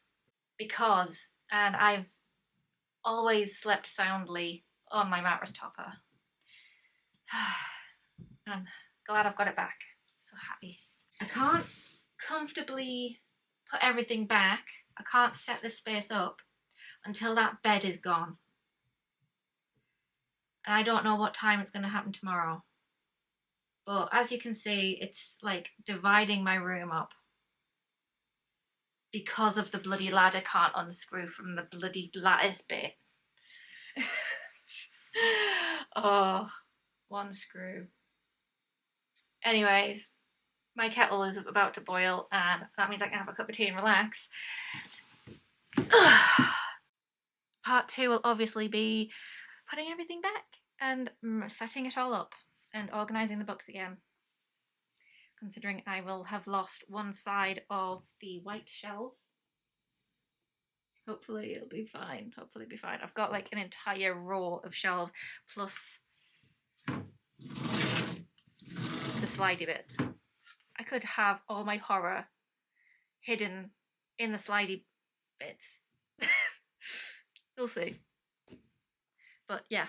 And I've always slept soundly on my mattress topper. I'm glad I've got it back. So happy. I can't comfortably put everything back. I can't set this space up until that bed is gone. And I don't know what time it's going to happen tomorrow. But as you can see, it's like dividing my room up because of the bloody ladder can't unscrew from the bloody lattice bit. Oh, one screw. Anyways, my kettle is about to boil and that means I can have a cup of tea and relax. Part 2 will obviously be putting everything back and setting it all up and organising the books again. Considering I will have lost one side of the white shelves. Hopefully it'll be fine. Hopefully it'll be fine. I've got like an entire row of shelves plus the slidey bits. I could have all my horror hidden in the slidey bits. We'll see. But yeah.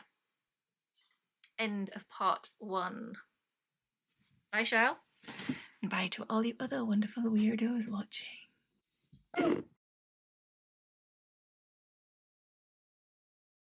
End of part 1. Bye, Shell. And bye to all you other wonderful weirdos watching.